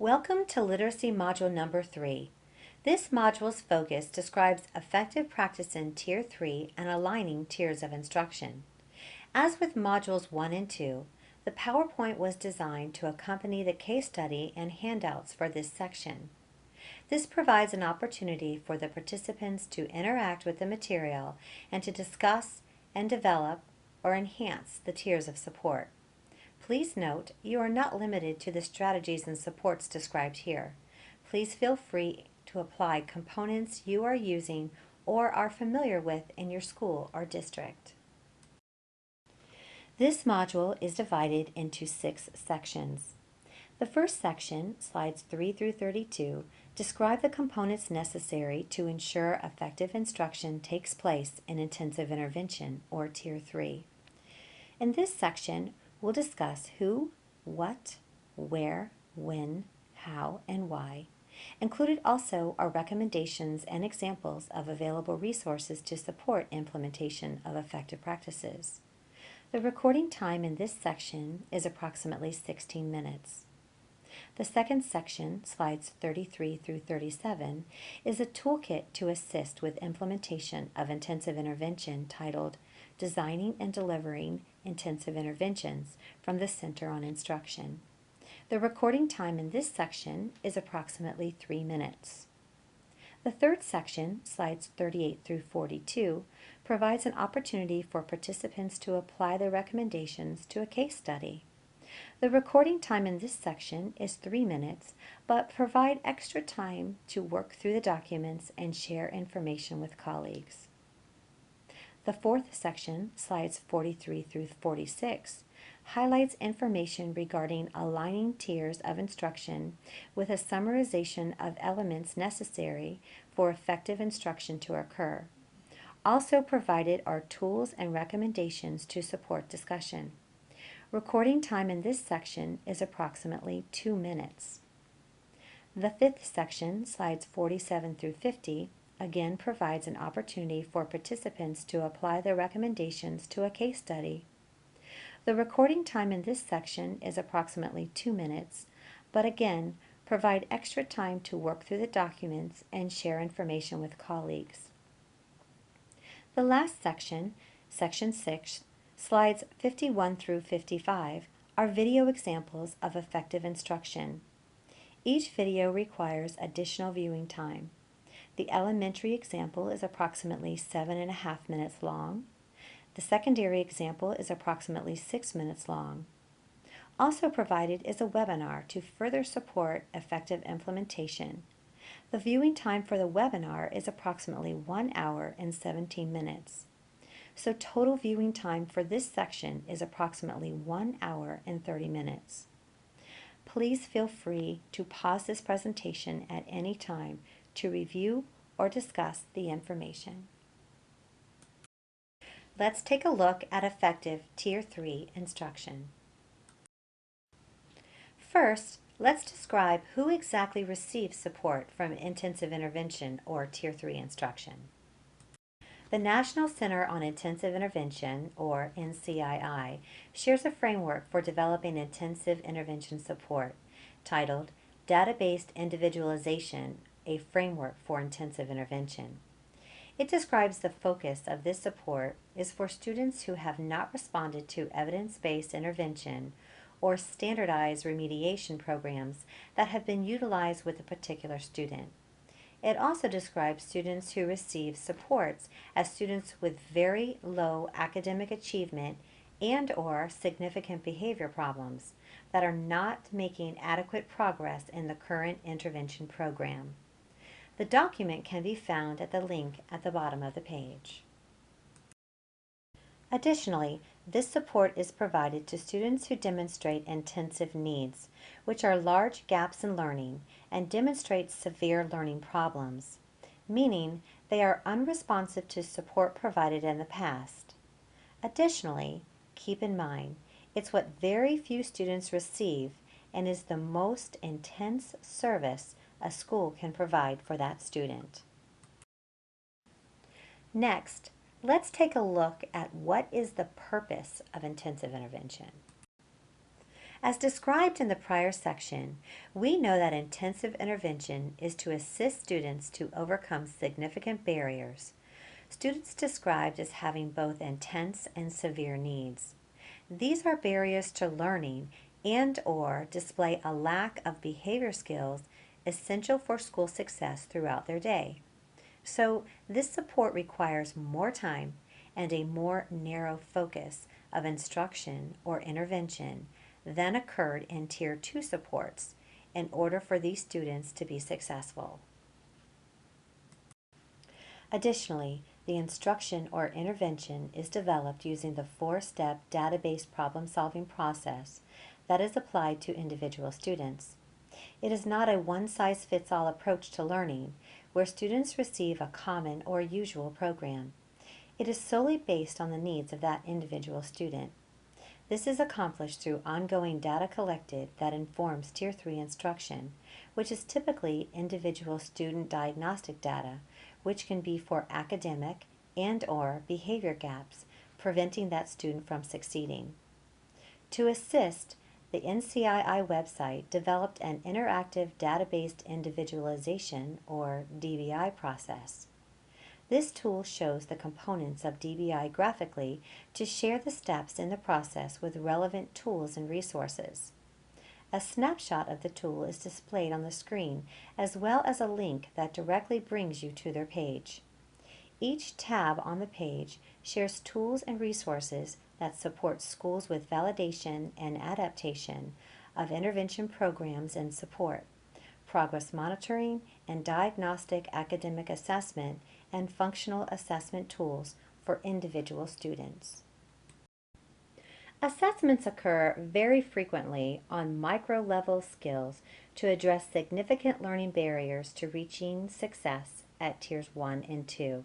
Welcome to Literacy Module number 3. This module's focus describes effective practice in Tier 3 and aligning tiers of instruction. As with Modules 1 and 2, the PowerPoint was designed to accompany the case study and handouts for this section. This provides an opportunity for the participants to interact with the material and to discuss and develop or enhance the tiers of support. Please note, you are not limited to the strategies and supports described here. Please feel free to apply components you are using or are familiar with in your school or district. This module is divided into 6 sections. The first section, slides 3 through 32, describe the components necessary to ensure effective instruction takes place in intensive intervention, or Tier 3. In this section, we'll discuss who, what, where, when, how, and why. Included also are recommendations and examples of available resources to support implementation of effective practices. The recording time in this section is approximately 16 minutes. The second section, slides 33 through 37, is a toolkit to assist with implementation of intensive intervention titled Designing and Delivering Intensive Interventions from the Center on Instruction. The recording time in this section is approximately 3 minutes. The third section, slides 38 through 42, provides an opportunity for participants to apply the recommendations to a case study. The recording time in this section is 3 minutes, but provide extra time to work through the documents and share information with colleagues. The fourth section, slides 43 through 46, highlights information regarding aligning tiers of instruction with a summarization of elements necessary for effective instruction to occur. Also provided are tools and recommendations to support discussion. Recording time in this section is approximately 2 minutes. The fifth section, slides 47 through 50, again provides an opportunity for participants to apply the recommendations to a case study. The recording time in this section is approximately 2 minutes, but again provide extra time to work through the documents and share information with colleagues. The last section, section 6, slides 51 through 55, are video examples of effective instruction. Each video requires additional viewing time. The elementary example is approximately 7.5 minutes long. The secondary example is approximately 6 minutes long. Also provided is a webinar to further support effective implementation. The viewing time for the webinar is approximately 1 hour and 17 minutes. So total viewing time for this section is approximately 1 hour and 30 minutes. Please feel free to pause this presentation at any time to review or discuss the information. Let's take a look at effective Tier 3 instruction. First, let's describe who exactly receives support from intensive intervention or Tier 3 instruction. The National Center on Intensive Intervention, or NCII, shares a framework for developing intensive intervention support titled Data-Based Individualization, a Framework for Intensive Intervention. It describes the focus of this support is for students who have not responded to evidence-based intervention or standardized remediation programs that have been utilized with a particular student. It also describes students who receive supports as students with very low academic achievement and/or significant behavior problems that are not making adequate progress in the current intervention program. The document can be found at the link at the bottom of the page. Additionally, this support is provided to students who demonstrate intensive needs, which are large gaps in learning and demonstrate severe learning problems, meaning they are unresponsive to support provided in the past. Additionally, keep in mind, it's what very few students receive and is the most intense service a school can provide for that student. Next, let's take a look at what is the purpose of intensive intervention. As described in the prior section, we know that intensive intervention is to assist students to overcome significant barriers. Students described as having both intense and severe needs. These are barriers to learning and/or display a lack of behavior skills essential for school success throughout their day. So, this support requires more time and a more narrow focus of instruction or intervention than occurred in Tier 2 supports in order for these students to be successful. Additionally, the instruction or intervention is developed using the four-step data-based problem-solving process that is applied to individual students. It is not a one-size-fits-all approach to learning where students receive a common or usual program. It is solely based on the needs of that individual student. This is accomplished through ongoing data collected that informs Tier 3 instruction, which is typically individual student diagnostic data, which can be for academic and/or behavior gaps, preventing that student from succeeding. To assist, the NCII website developed an interactive data-based individualization, or DBI, process. This tool shows the components of DBI graphically to share the steps in the process with relevant tools and resources. A snapshot of the tool is displayed on the screen, as well as a link that directly brings you to their page. Each tab on the page shares tools and resources that support schools with validation and adaptation of intervention programs and support, progress monitoring, and diagnostic academic assessment and functional assessment tools for individual students. Assessments occur very frequently on micro-level skills to address significant learning barriers to reaching success at Tiers 1 and 2.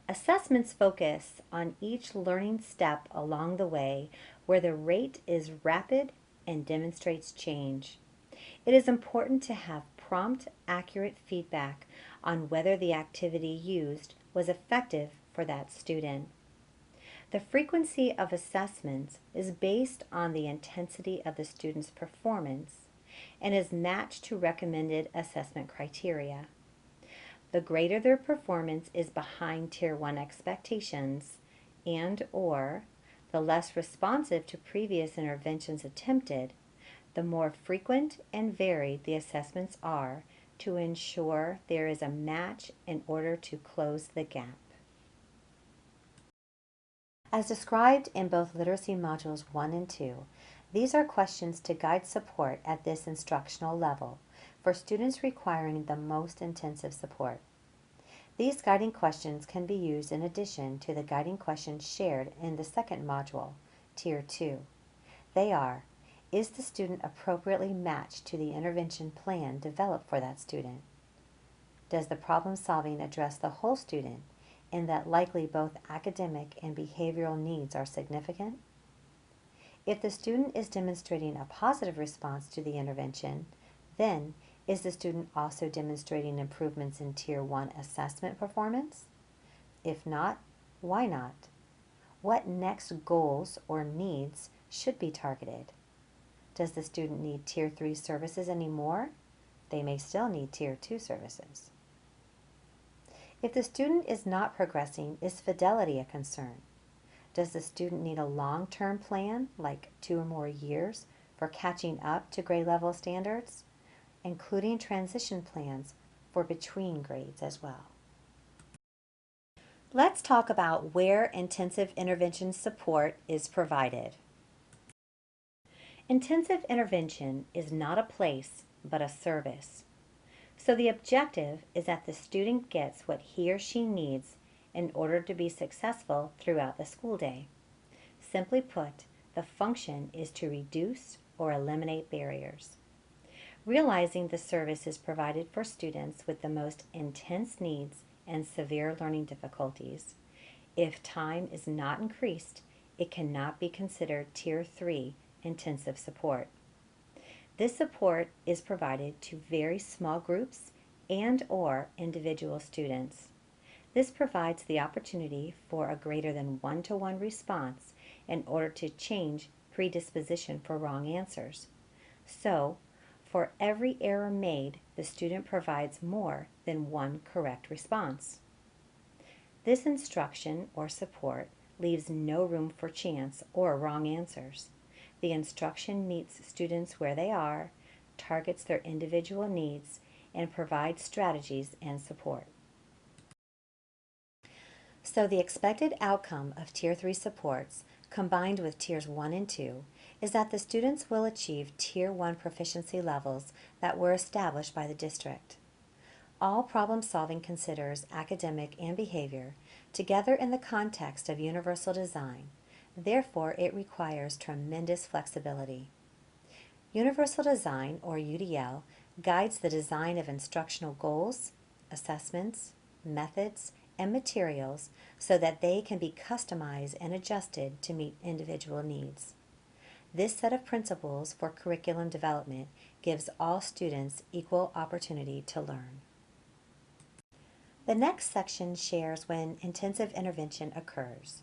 Assessments focus on each learning step along the way where the rate is rapid and demonstrates change. It is important to have prompt, accurate feedback on whether the activity used was effective for that student. The frequency of assessments is based on the intensity of the student's performance and is matched to recommended assessment criteria. The greater their performance is behind Tier 1 expectations and/or the less responsive to previous interventions attempted, the more frequent and varied the assessments are to ensure there is a match in order to close the gap. As described in both Literacy Modules 1 and 2, these are questions to guide support at this instructional level for students requiring the most intensive support. These guiding questions can be used in addition to the guiding questions shared in the second module, Tier 2. They are: is the student appropriately matched to the intervention plan developed for that student? Does the problem solving address the whole student in that likely both academic and behavioral needs are significant? If the student is demonstrating a positive response to the intervention, then is the student also demonstrating improvements in Tier 1 assessment performance? If not, why not? What next goals or needs should be targeted? Does the student need Tier 3 services anymore? They may still need Tier 2 services. If the student is not progressing, is fidelity a concern? Does the student need a long-term plan, like 2 or more years, for catching up to grade level standards, including transition plans for between grades as well? Let's talk about where intensive intervention support is provided. Intensive intervention is not a place, but a service. So the objective is that the student gets what he or she needs in order to be successful throughout the school day. Simply put, the function is to reduce or eliminate barriers. Realizing the service is provided for students with the most intense needs and severe learning difficulties. If time is not increased, it cannot be considered Tier 3 intensive support. This support is provided to very small groups and/or individual students. This provides the opportunity for a greater than 1-to-1 response in order to change predisposition for wrong answers. So, for every error made, the student provides more than one correct response. This instruction or support leaves no room for chance or wrong answers. The instruction meets students where they are, targets their individual needs, and provides strategies and support. So the expected outcome of Tier 3 supports, combined with Tiers 1 and 2, is that the students will achieve Tier 1 proficiency levels that were established by the district. All problem solving considers academic and behavior together in the context of universal design. Therefore, it requires tremendous flexibility. Universal design, or UDL, guides the design of instructional goals, assessments, methods, and materials so that they can be customized and adjusted to meet individual needs. This set of principles for curriculum development gives all students equal opportunity to learn. The next section shares when intensive intervention occurs.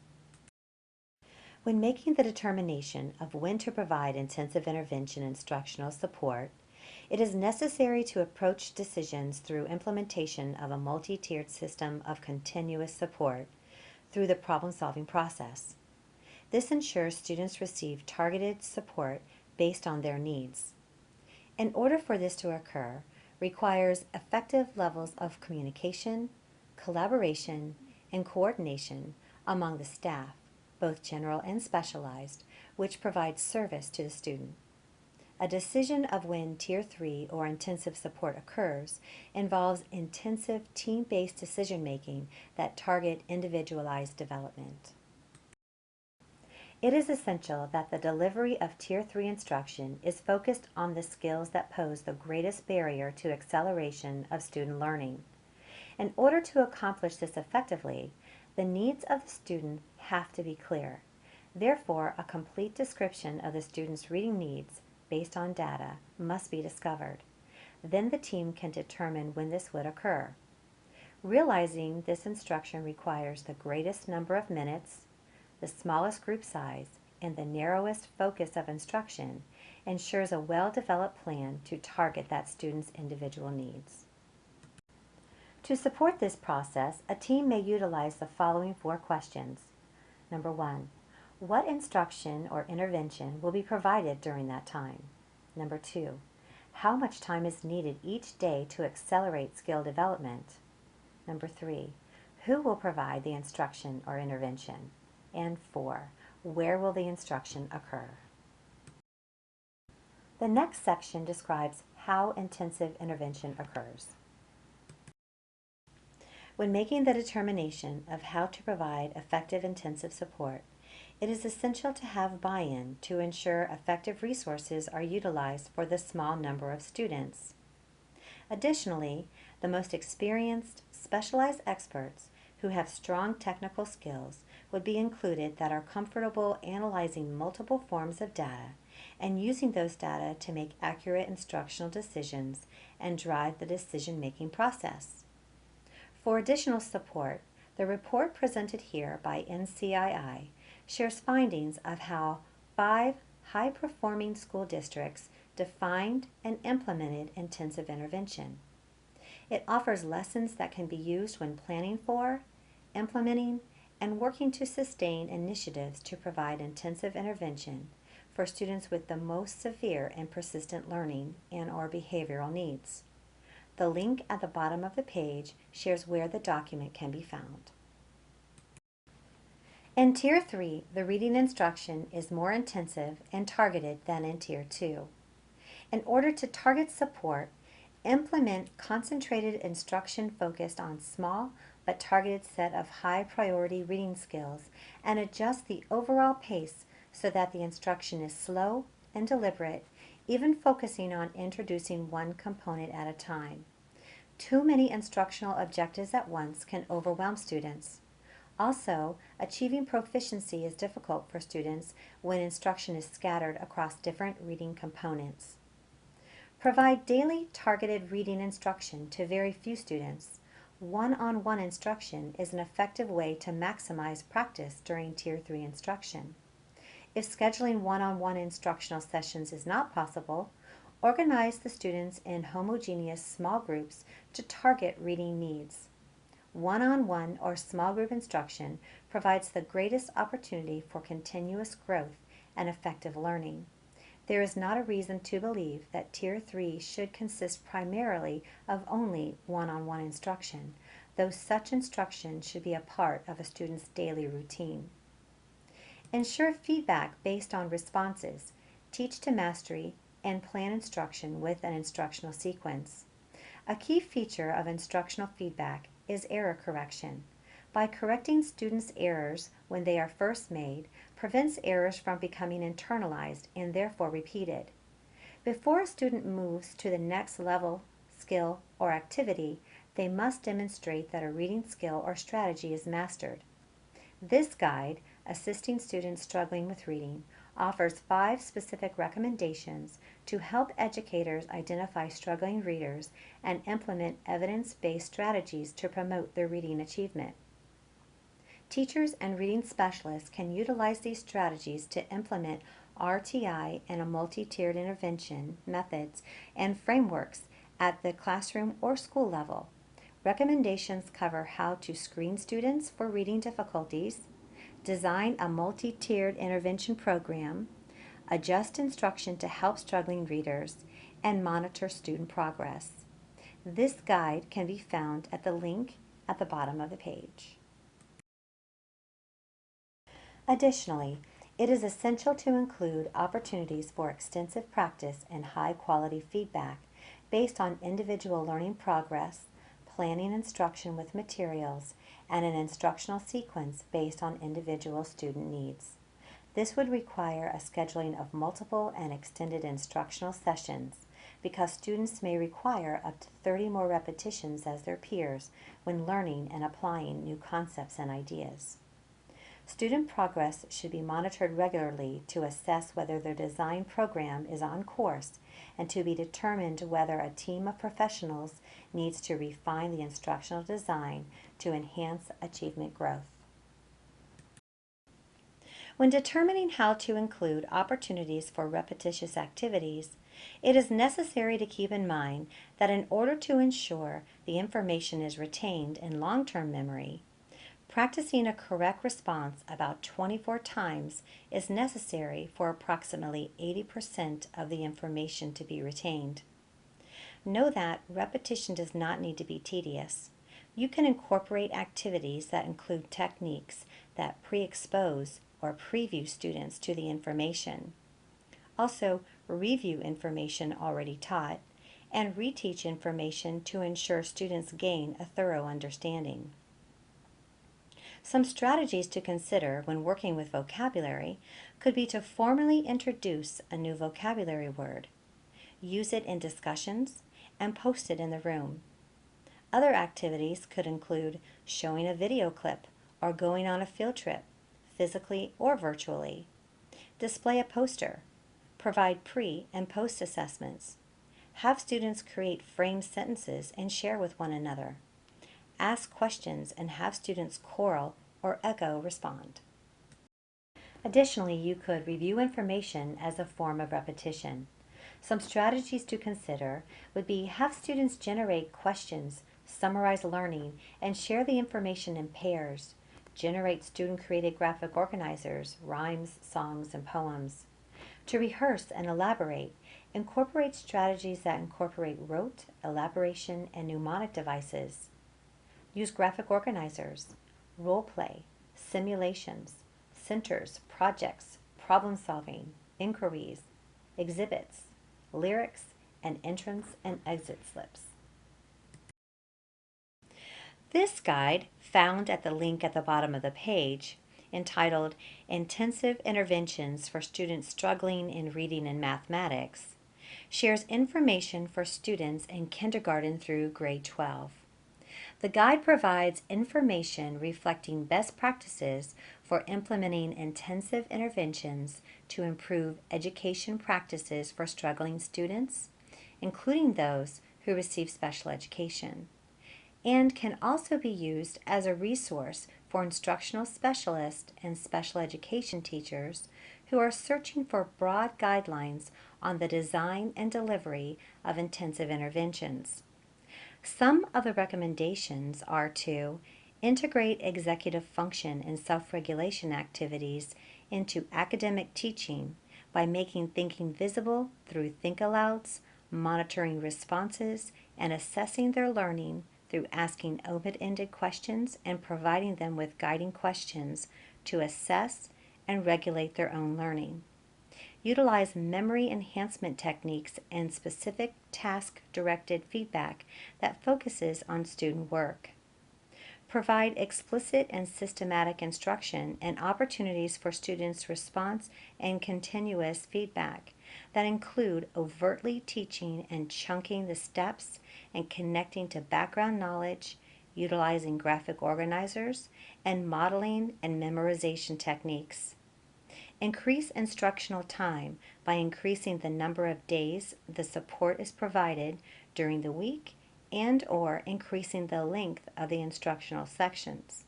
When making the determination of when to provide intensive intervention instructional support, it is necessary to approach decisions through implementation of a multi-tiered system of continuous support through the problem-solving process. This ensures students receive targeted support based on their needs. In order for this to occur, requires effective levels of communication, collaboration, and coordination among the staff, both general and specialized, which provides service to the student. A decision of when Tier 3 or intensive support occurs involves intensive team-based decision-making that target individualized development. It is essential that the delivery of Tier 3 instruction is focused on the skills that pose the greatest barrier to acceleration of student learning. In order to accomplish this effectively, the needs of the student have to be clear. Therefore, a complete description of the student's reading needs based on data must be discovered. Then the team can determine when this would occur. Realizing this instruction requires the greatest number of minutes, the smallest group size, and the narrowest focus of instruction ensures a well-developed plan to target that student's individual needs. To support this process, a team may utilize the following 4 questions. Number 1, what instruction or intervention will be provided during that time? Number 2, how much time is needed each day to accelerate skill development? Number 3, who will provide the instruction or intervention? And 4, where will the instruction occur? The next section describes how intensive intervention occurs. When making the determination of how to provide effective intensive support, it is essential to have buy-in to ensure effective resources are utilized for the small number of students. Additionally, the most experienced, specialized experts who have strong technical skills would be included that are comfortable analyzing multiple forms of data and using those data to make accurate instructional decisions and drive the decision-making process. For additional support, the report presented here by NCII shares findings of how 5 high-performing school districts defined and implemented intensive intervention. It offers lessons that can be used when planning for, implementing, and working to sustain initiatives to provide intensive intervention for students with the most severe and persistent learning and/or behavioral needs. The link at the bottom of the page shares where the document can be found. In Tier 3, the reading instruction is more intensive and targeted than in Tier 2. In order to target support, implement concentrated instruction focused on small but targeted set of high-priority reading skills and adjust the overall pace so that the instruction is slow and deliberate, even focusing on introducing one component at a time. Too many instructional objectives at once can overwhelm students. Also, achieving proficiency is difficult for students when instruction is scattered across different reading components. Provide daily targeted reading instruction to very few students. One-on-one instruction is an effective way to maximize practice during Tier 3 instruction. If scheduling one-on-one instructional sessions is not possible, organize the students in homogeneous small groups to target reading needs. One-on-one or small group instruction provides the greatest opportunity for continuous growth and effective learning. There is not a reason to believe that Tier 3 should consist primarily of only one-on-one instruction, though such instruction should be a part of a student's daily routine. Ensure feedback based on responses, teach to mastery, and plan instruction with an instructional sequence. A key feature of instructional feedback is error correction. By correcting students' errors when they are first made, prevents errors from becoming internalized and therefore repeated. Before a student moves to the next level, skill, or activity, they must demonstrate that a reading skill or strategy is mastered. This guide, Assisting Students Struggling with Reading, offers 5 specific recommendations to help educators identify struggling readers and implement evidence-based strategies to promote their reading achievement. Teachers and reading specialists can utilize these strategies to implement RTI and a multi-tiered intervention methods and frameworks at the classroom or school level. Recommendations cover how to screen students for reading difficulties, design a multi-tiered intervention program, adjust instruction to help struggling readers, and monitor student progress. This guide can be found at the link at the bottom of the page. Additionally, it is essential to include opportunities for extensive practice and high-quality feedback based on individual learning progress, planning instruction with materials, and an instructional sequence based on individual student needs. This would require a scheduling of multiple and extended instructional sessions because students may require up to 30 more repetitions as their peers when learning and applying new concepts and ideas. Student progress should be monitored regularly to assess whether their design program is on course and to be determined whether a team of professionals needs to refine the instructional design to enhance achievement growth. When determining how to include opportunities for repetitious activities, it is necessary to keep in mind that in order to ensure the information is retained in long-term memory, practicing a correct response about 24 times is necessary for approximately 80% of the information to be retained. Know that repetition does not need to be tedious. You can incorporate activities that include techniques that pre-expose or preview students to the information. Also, review information already taught and reteach information to ensure students gain a thorough understanding. Some strategies to consider when working with vocabulary could be to formally introduce a new vocabulary word, use it in discussions, and post it in the room. Other activities could include showing a video clip or going on a field trip, physically or virtually. Display a poster, provide pre- and post assessments, have students create framed sentences and share with one another. Ask questions and have students choral or echo respond. Additionally, you could review information as a form of repetition. Some strategies to consider would be have students generate questions, summarize learning, and share the information in pairs. Generate student-created graphic organizers, rhymes, songs, and poems. To rehearse and elaborate, incorporate strategies that incorporate rote, elaboration, and mnemonic devices. Use graphic organizers, role play, simulations, centers, projects, problem solving, inquiries, exhibits, lyrics, and entrance and exit slips. This guide, found at the link at the bottom of the page, entitled Intensive Interventions for Students Struggling in Reading and Mathematics, shares information for students in kindergarten through grade 12. The guide provides information reflecting best practices for implementing intensive interventions to improve education practices for struggling students, including those who receive special education, and can also be used as a resource for instructional specialists and special education teachers who are searching for broad guidelines on the design and delivery of intensive interventions. Some of the recommendations are to integrate executive function and self-regulation activities into academic teaching by making thinking visible through think-alouds, monitoring responses, and assessing their learning through asking open-ended questions and providing them with guiding questions to assess and regulate their own learning. Utilize memory enhancement techniques and specific task-directed feedback that focuses on student work. Provide explicit and systematic instruction and opportunities for students' response and continuous feedback that include overtly teaching and chunking the steps and connecting to background knowledge, utilizing graphic organizers, and modeling and memorization techniques. Increase instructional time by increasing the number of days the support is provided during the week and/or increasing the length of the instructional sections.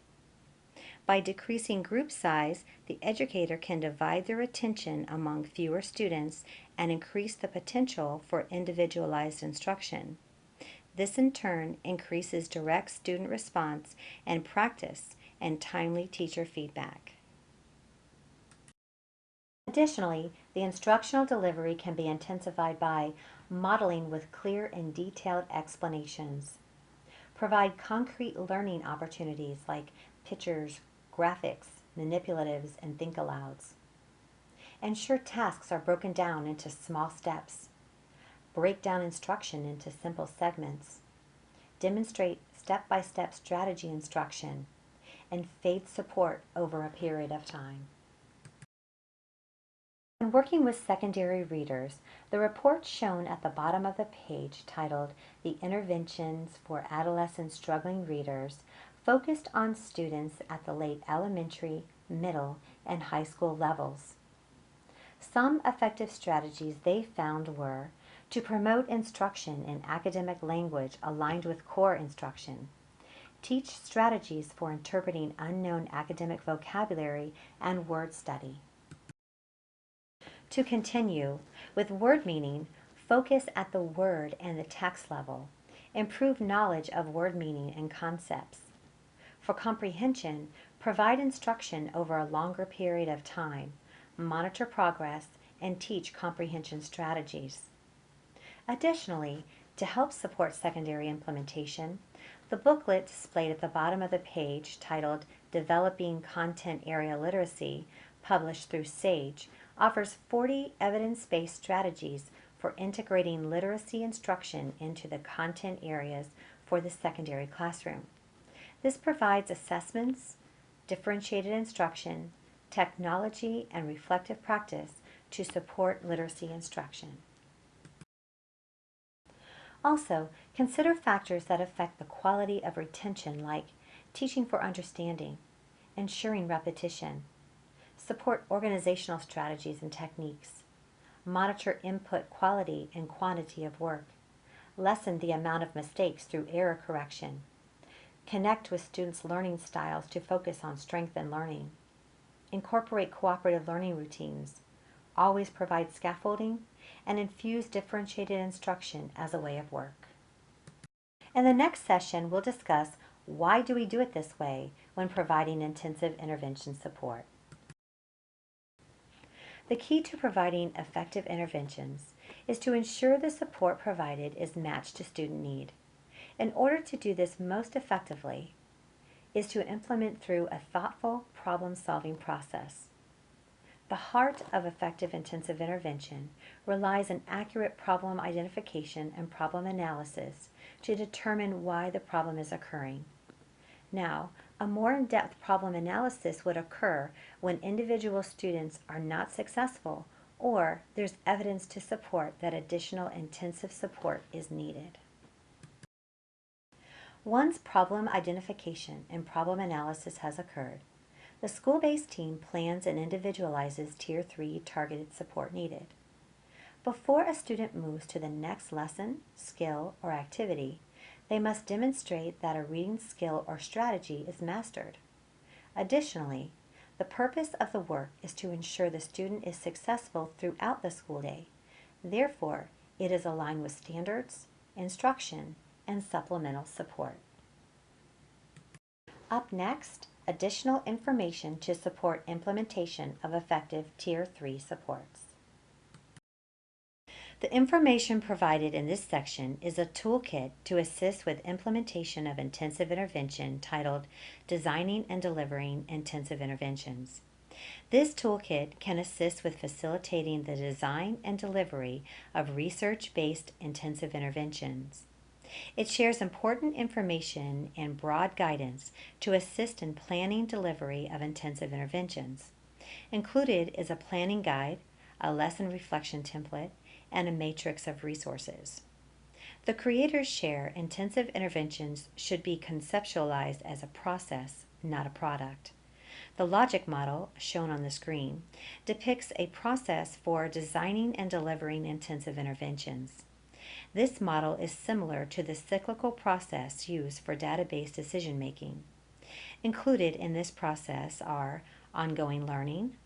By decreasing group size, the educator can divide their attention among fewer students and increase the potential for individualized instruction. This in turn increases direct student response and practice and timely teacher feedback. Additionally, the instructional delivery can be intensified by modeling with clear and detailed explanations. Provide concrete learning opportunities like pictures, graphics, manipulatives, and think-alouds. Ensure tasks are broken down into small steps. Break down instruction into simple segments. Demonstrate step-by-step strategy instruction, and phase support over a period of time. When working with secondary readers, the report shown at the bottom of the page titled "The Interventions for Adolescent Struggling Readers" focused on students at the late elementary, middle, and high school levels. Some effective strategies they found were to promote instruction in academic language aligned with core instruction, teach strategies for interpreting unknown academic vocabulary and word study. To continue, with word meaning, focus at the word and the text level. Improve knowledge of word meaning and concepts. For comprehension, provide instruction over a longer period of time, monitor progress, and teach comprehension strategies. Additionally, to help support secondary implementation, the booklet displayed at the bottom of the page titled "Developing Content Area Literacy," published through SAGE, offers 40 evidence-based strategies for integrating literacy instruction into the content areas for the secondary classroom. This provides assessments, differentiated instruction, technology, and reflective practice to support literacy instruction. Also, consider factors that affect the quality of retention like teaching for understanding, ensuring repetition, support organizational strategies and techniques, monitor input quality and quantity of work, lessen the amount of mistakes through error correction, connect with students' learning styles to focus on strength and learning, incorporate cooperative learning routines, always provide scaffolding, and infuse differentiated instruction as a way of work. In the next session, we'll discuss why do we do it this way when providing intensive intervention support. The key to providing effective interventions is to ensure the support provided is matched to student need. In order to do this most effectively, is to implement through a thoughtful problem-solving process. The heart of effective intensive intervention relies on accurate problem identification and problem analysis to determine why the problem is occurring. Now, a more in-depth problem analysis would occur when individual students are not successful or there's evidence to support that additional intensive support is needed. Once problem identification and problem analysis has occurred, the school-based team plans and individualizes Tier 3 targeted support needed. Before a student moves to the next lesson, skill, or activity, they must demonstrate that a reading skill or strategy is mastered. Additionally, The purpose of the work is to ensure the student is successful throughout the school day. Therefore, it is aligned with standards, instruction, and supplemental support. Up next, additional information to support implementation of effective Tier 3 supports. The information provided in this section is a toolkit to assist with implementation of intensive intervention titled Designing and Delivering Intensive Interventions. This toolkit can assist with facilitating the design and delivery of research-based intensive interventions. It shares important information and broad guidance to assist in planning delivery of intensive interventions. Included is a planning guide, a lesson reflection template, and a matrix of resources. The creators share intensive interventions should be conceptualized as a process, not a product. The logic model, shown on the screen, depicts a process for designing and delivering intensive interventions. This model is similar to the cyclical process used for database decision-making. Included in this process are ongoing learning,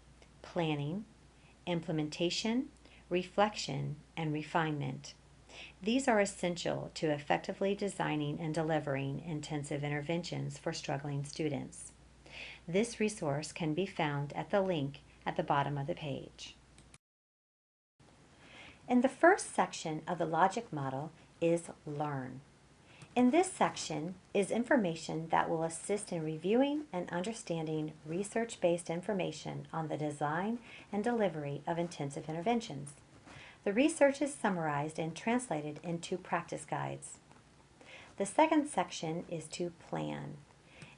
planning, implementation, reflection, and refinement. These are essential to effectively designing and delivering intensive interventions for struggling students. This resource can be found at the link at the bottom of the page. In the first section of the logic model is Learn. In this section is information that will assist in reviewing and understanding research-based information on the design and delivery of intensive interventions. The research is summarized and translated into practice guides. The second section is to Plan.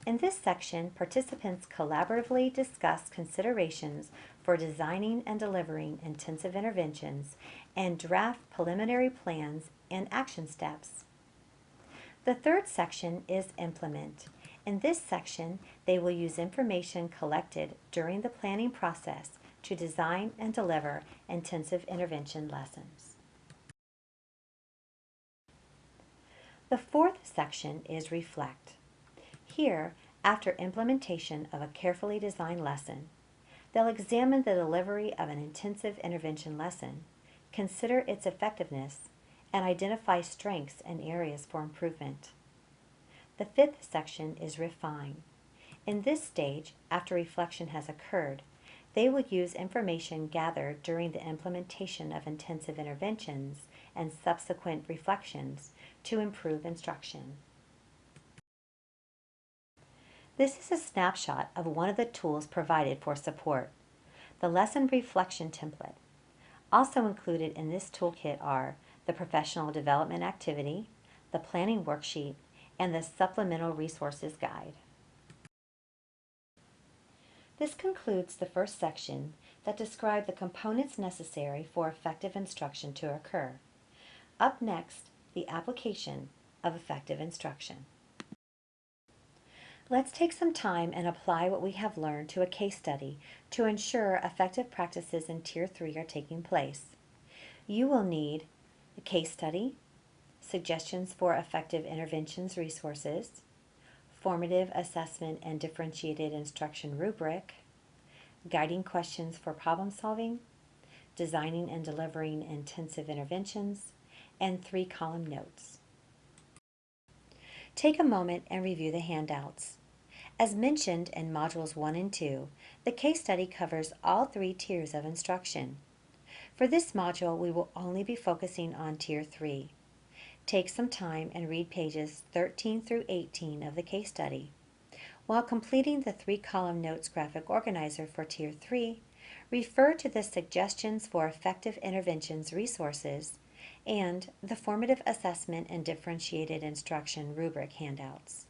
In this section, participants collaboratively discuss considerations for designing and delivering intensive interventions and draft preliminary plans and action steps. The third section is Implement. In this section, they will use information collected during the planning process to design and deliver intensive intervention lessons. The fourth section is Reflect. Here, after implementation of a carefully designed lesson, they'll examine the delivery of an intensive intervention lesson, consider its effectiveness, and identify strengths and areas for improvement. The fifth section is Refine. In this stage, after reflection has occurred, they will use information gathered during the implementation of intensive interventions and subsequent reflections to improve instruction. This is a snapshot of one of the tools provided for support, the Lesson Reflection Template. Also included in this toolkit are the Professional Development Activity, the Planning Worksheet, and the Supplemental Resources Guide. This concludes the first section that describes the components necessary for effective instruction to occur. Up next, the application of effective instruction. Let's take some time and apply what we have learned to a case study to ensure effective practices in Tier 3 are taking place. You will need a case study, suggestions for effective interventions resources, formative assessment and differentiated instruction rubric, guiding questions for problem solving, designing and delivering intensive interventions, and 3-column notes. Take a moment and review the handouts. As mentioned in Modules 1 and 2, the case study covers all 3 tiers of instruction. For this module, we will only be focusing on Tier 3. Take some time and read pages 13 through 18 of the case study. While completing the 3-column notes graphic organizer for Tier 3, refer to the Suggestions for Effective Interventions resources and the Formative Assessment and Differentiated Instruction rubric handouts.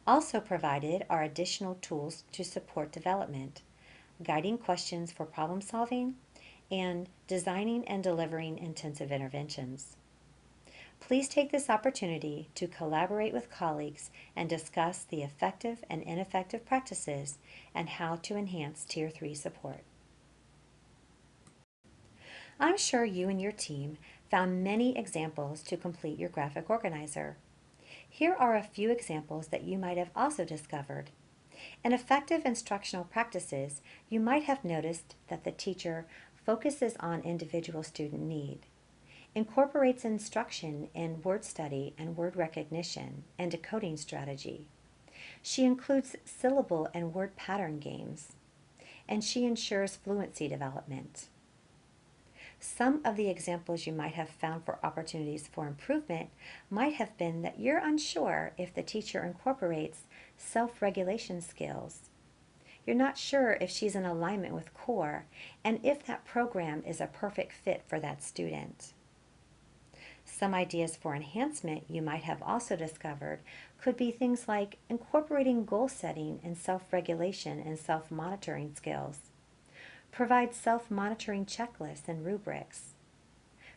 Also provided are additional tools to support development, guiding questions for problem solving, and designing and delivering intensive interventions. Please take this opportunity to collaborate with colleagues and discuss the effective and ineffective practices and how to enhance Tier 3 support. I'm sure you and your team found many examples to complete your graphic organizer. Here are a few examples that you might have also discovered. In effective instructional practices, you might have noticed that the teacher focuses on individual student need, incorporates instruction in word study and word recognition and decoding strategy. She includes syllable and word pattern games, and she ensures fluency development. Some of the examples you might have found for opportunities for improvement might have been that you're unsure if the teacher incorporates self-regulation skills. You're not sure if she's in alignment with CORE and if that program is a perfect fit for that student. Some ideas for enhancement you might have also discovered could be things like incorporating goal setting and self-regulation and self-monitoring skills. Provide self-monitoring checklists and rubrics.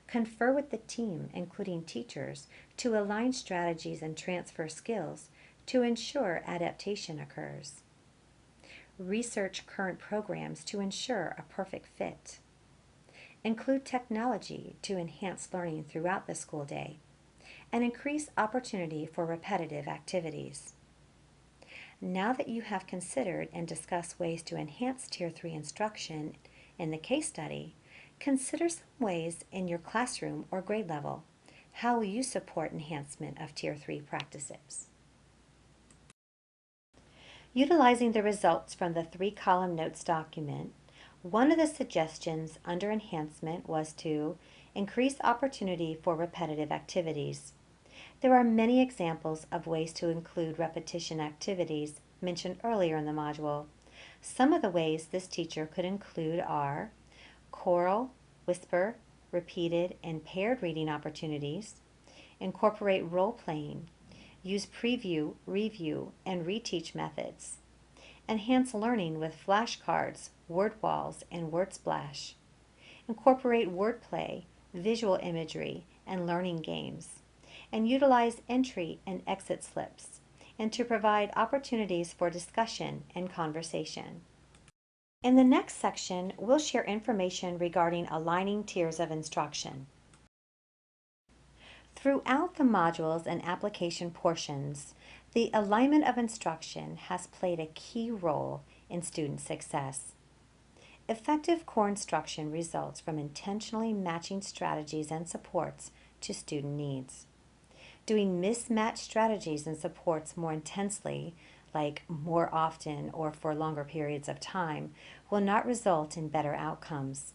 Confer with the team, including teachers, to align strategies and transfer skills to ensure adaptation occurs. Research current programs to ensure a perfect fit. Include technology to enhance learning throughout the school day, and increase opportunity for repetitive activities. Now that you have considered and discussed ways to enhance Tier 3 instruction in the case study, consider some ways in your classroom or grade level. How will you support enhancement of Tier 3 practices? Utilizing the results from the 3-column notes document, one of the suggestions under enhancement was to increase opportunity for repetitive activities. There are many examples of ways to include repetition activities mentioned earlier in the module. Some of the ways this teacher could include are choral, whisper, repeated, and paired reading opportunities, incorporate role-playing, use preview, review, and reteach methods, enhance learning with flashcards, word walls, and word splash, incorporate wordplay, visual imagery, and learning games, and utilize entry and exit slips, and to provide opportunities for discussion and conversation. In the next section, we'll share information regarding aligning tiers of instruction. Throughout the modules and application portions, the alignment of instruction has played a key role in student success. Effective core instruction results from intentionally matching strategies and supports to student needs. Doing mismatched strategies and supports more intensely, like more often or for longer periods of time, will not result in better outcomes.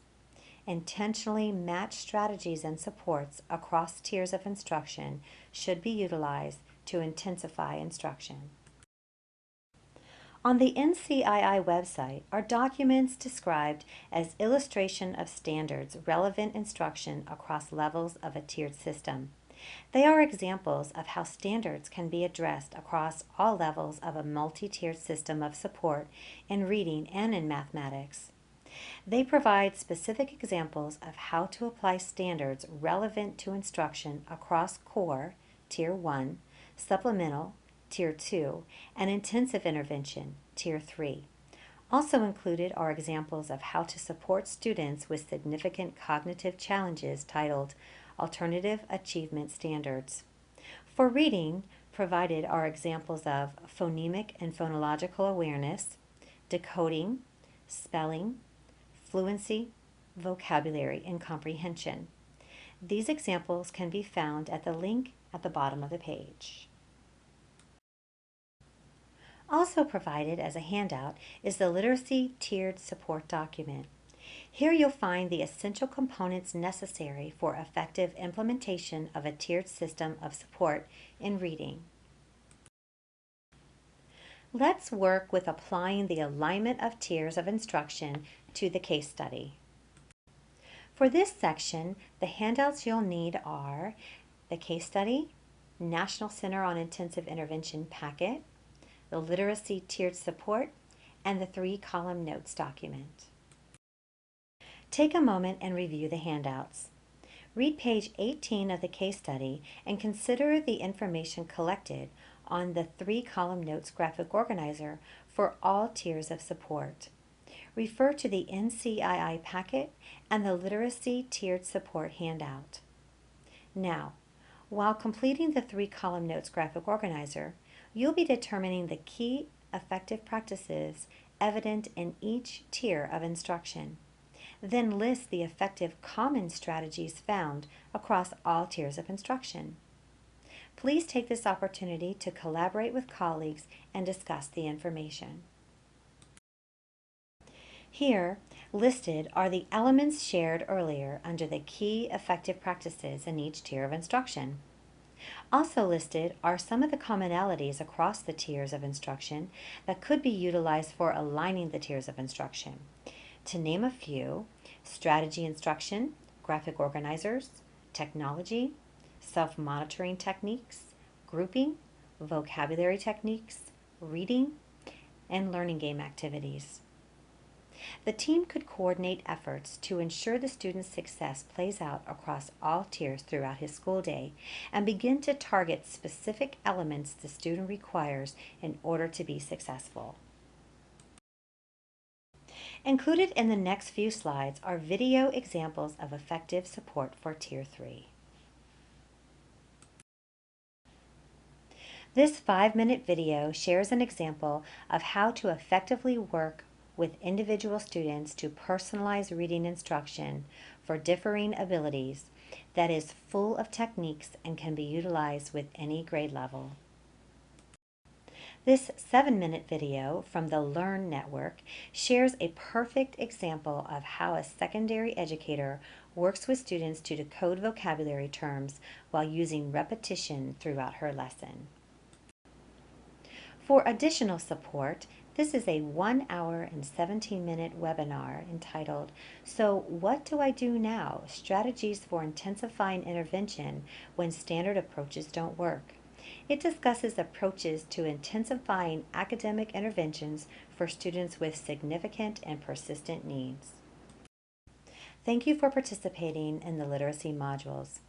Intentionally matched strategies and supports across tiers of instruction should be utilized to intensify instruction. On the NCII website are documents described as illustration of standards relevant instruction across levels of a tiered system. They are examples of how standards can be addressed across all levels of a multi-tiered system of support in reading and in mathematics. They provide specific examples of how to apply standards relevant to instruction across core, Tier 1, supplemental, Tier 2, and intensive intervention, Tier 3. Also included are examples of how to support students with significant cognitive challenges titled Alternative Achievement Standards. For reading, provided are examples of phonemic and phonological awareness, decoding, spelling, fluency, vocabulary, and comprehension. These examples can be found at the link at the bottom of the page. Also provided as a handout is the Literacy Tiered Support document. Here you'll find the essential components necessary for effective implementation of a tiered system of support in reading. Let's work with applying the alignment of tiers of instruction to the case study. For this section, the handouts you'll need are the case study, National Center on Intensive Intervention packet, the Literacy Tiered Support, and the 3-column notes document. Take a moment and review the handouts. Read page 18 of the case study and consider the information collected on the 3-column notes graphic organizer for all tiers of support. Refer to the NCII packet and the Literacy Tiered Support handout. Now, while completing the 3-column notes graphic organizer, you'll be determining the key effective practices evident in each tier of instruction. Then list the effective common strategies found across all tiers of instruction. Please take this opportunity to collaborate with colleagues and discuss the information. Here, listed are the elements shared earlier under the key effective practices in each tier of instruction. Also listed are some of the commonalities across the tiers of instruction that could be utilized for aligning the tiers of instruction. To name a few: strategy instruction, graphic organizers, technology, self-monitoring techniques, grouping, vocabulary techniques, reading, and learning game activities. The team could coordinate efforts to ensure the student's success plays out across all tiers throughout his school day and begin to target specific elements the student requires in order to be successful. Included in the next few slides are video examples of effective support for Tier 3. This 5-minute video shares an example of how to effectively work with individual students to personalize reading instruction for differing abilities that is full of techniques and can be utilized with any grade level. This 7-minute video from the Learn Network shares a perfect example of how a secondary educator works with students to decode vocabulary terms while using repetition throughout her lesson. For additional support, this is a 1 hour and 17-minute webinar entitled, "So What Do I Do Now? Strategies for Intensifying Intervention When Standard Approaches Don't Work." It discusses approaches to intensifying academic interventions for students with significant and persistent needs. Thank you for participating in the literacy modules.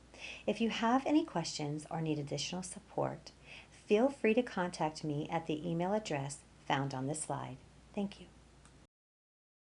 If you have any questions or need additional support, feel free to contact me at the email address found on this slide. Thank you.